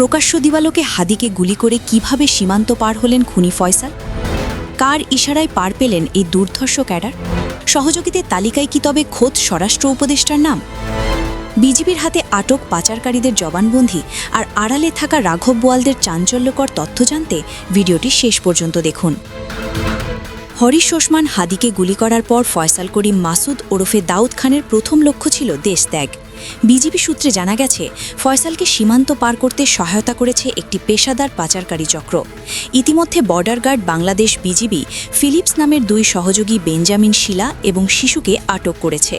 প্রকাশ্য দিবালোকে হাদিকে গুলি করে কিভাবে সীমান্ত পার হলেন খুনি ফয়সাল? কার ইশারায় পার পেলেন এই দুর্ধর্ষ ক্যাডার? সহযোগীদের তালিকায় কি তবে খোদ স্বরাষ্ট্র উপদেষ্টার নাম? বিজিবির হাতে আটক পাচারকারীদের জবানবন্দি আর আড়ালে থাকা রাঘব বোয়ালদের চাঞ্চল্যকর তথ্য জানতে ভিডিওটি শেষ পর্যন্ত দেখুন। হরিশ ওসমান হাদিকে গুলি করার পর ফয়সাল করিম মাসুদ ওরফে দাউদ খানের প্রথম লক্ষ্য ছিল দেশত্যাগ। বিজিবি সূত্রে জানা গেছে, ফয়সালকে সীমান্ত পার করতে সহায়তা করেছে একটি পেশাদার পাচারকারী চক্র। ইতিমধ্যে border guard Bangladesh BGB Philips নামের দুই সহযোগী বেঞ্জামিন শিলা এবং শিশুকে আটক করেছে।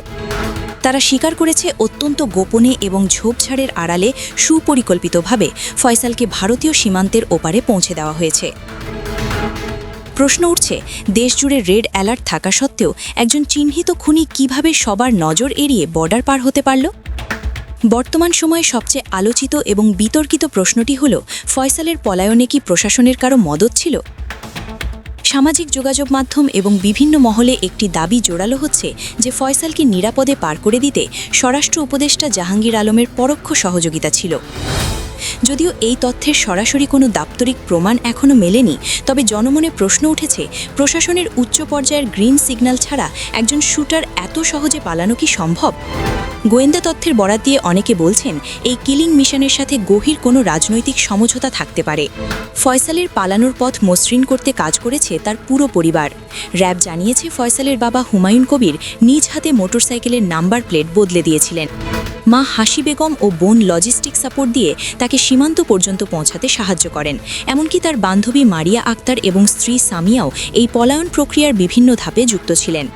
তারা স্বীকার করেছে অত্যন্ত গোপনে এবং ঝোপঝাড়ের আড়ালে সুপরিকল্পিতভাবে ফয়সালকে ভারতীয় সীমান্তের ওপারে পৌঁছে দেওয়া হয়েছে। প্রশ্ন উঠছে, দেশজুড়ে রেড অ্যালার্ট থাকা সত্ত্বেও একজন চিহ্নিত খুনি কিভাবে সবার নজর এড়িয়ে বর্ডার পার হতে পারল? বর্তমান সময়ে সবচেয়ে আলোচিত এবং বিতর্কিত প্রশ্নটি হল, ফয়সালের পলায়নে কি প্রশাসনের কারো মদত ছিল? সামাজিক যোগাযোগ মাধ্যম এবং বিভিন্ন মহলে একটি দাবি জোরালো হচ্ছে যে ফয়সালকে নিরাপদে পার করে দিতে স্বরাষ্ট্র উপদেষ্টা জাহাঙ্গীর আলমের পরোক্ষ সহযোগিতা ছিল। যদিও এই তথ্যের সরাসরি কোনো দাপ্তরিক প্রমাণ এখনও মেলেনি, তবে জনমনে প্রশ্ন উঠেছে, প্রশাসনের উচ্চ পর্যায়ের গ্রিন সিগন্যাল ছাড়া একজন শুটার এত সহজে পালানো কি সম্ভব? গোয়েন্দা তথ্যের বরাত দিয়ে অনেকে বলছেন, এই কিলিং মিশনের সাথে গভীর কোনো রাজনৈতিক সমঝোতা থাকতে পারে। ফয়সালের পালানোর পথ মসৃণ করতে কাজ করেছে তার পুরো পরিবার। র্যাব জানিয়েছে, ফয়সালের বাবা হুমায়ুন কবির নিজ হাতে মোটরসাইকেলের নাম্বার প্লেট বদলে দিয়েছিলেন। মা হাসি বেগম ও বোন লজিস্টিক সাপোর্ট দিয়ে তাকে সীমান্ত পর্যন্ত পৌঁছাতে সাহায্য করেন। এমনকি তার বান্ধবী মারিয়া আক্তার এবং স্ত্রী সামিয়াও এই পলায়ন প্রক্রিয়ার বিভিন্ন ধাপে যুক্ত ছিলেন।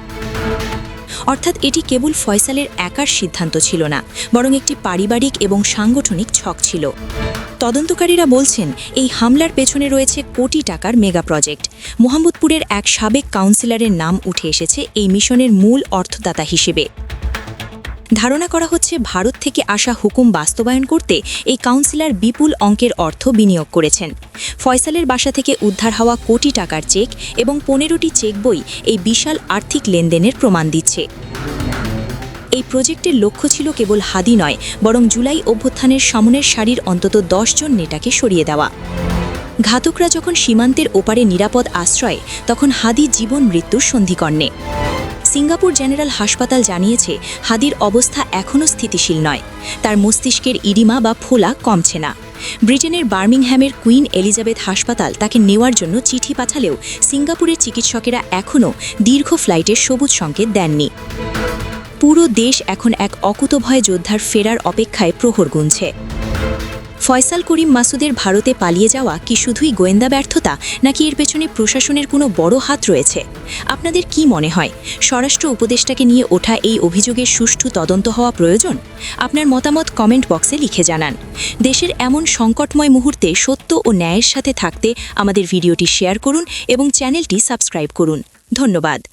অর্থাৎ এটি কেবল ফয়সালের একার সিদ্ধান্ত ছিল না, বরং একটি পারিবারিক এবং সাংগঠনিক ছক ছিল। তদন্তকারীরা বলছেন, এই হামলার পেছনে রয়েছে কোটি টাকার মেগা প্রজেক্ট। মোহাম্মদপুরের এক সাবেক কাউন্সিলরের নাম উঠে এসেছে এই মিশনের মূল অর্থদাতা হিসেবে। ধারণা করা হচ্ছে, ভারত থেকে আসা হুকুম বাস্তবায়ন করতে এই কাউন্সিলর বিপুল অঙ্কের অর্থ বিনিয়োগ করেছেন। ফয়সালের বাসা থেকে উদ্ধার হওয়া কোটি টাকার চেক এবং 15টি চেক বই এই বিশাল আর্থিক লেনদেনের প্রমাণ দিচ্ছে। এই প্রজেক্টের লক্ষ্য ছিল কেবল হাদি নয়, বরং জুলাই অভ্যুত্থানের সামনের সারির অন্তত 10 জন নেতাকে সরিয়ে দেওয়া। ঘাতকরা যখন সীমান্তের ওপারে নিরাপদ আশ্রয়, তখন হাদি জীবন মৃত্যুর সন্ধিকর্ণে। সিঙ্গাপুর জেনারেল হাসপাতাল জানিয়েছে, হাদির অবস্থা এখনও স্থিতিশীল নয়। তার মস্তিষ্কের ইডিমা বা ফোলা কমছে না। ব্রিটেনের বার্মিংহ্যামের কুইন এলিজাবেথ হাসপাতাল তাকে নেওয়ার জন্য চিঠি পাঠালেও সিঙ্গাপুরের চিকিৎসকেরা এখনও দীর্ঘ ফ্লাইটের সবুজ সংকেত দেননি। পুরো দেশ এখন এক অকুতভয় যোদ্ধার ফেরার অপেক্ষায় প্রহর গুনছে। ফয়সাল করিম মাসুদের ভারতে পালিয়ে যাওয়া কি শুধুই গোয়েন্দা ব্যর্থতা, নাকি এর পেছনে প্রশাসনের কোনো বড় হাত রয়েছে? আপনাদের কি মনে হয়, স্বরাষ্ট্র উপদেষ্টাকে নিয়ে ওঠা এই অভিযোগের সুষ্ঠু তদন্ত হওয়া প্রয়োজন? আপনার মতামত কমেন্ট বক্সে লিখে জানান। দেশের এমন সংকটময় মুহূর্তে সত্য ও ন্যায়ের সাথে থাকতে আমাদের ভিডিওটি শেয়ার করুন এবং চ্যানেলটি সাবস্ক্রাইব করুন। ধন্যবাদ।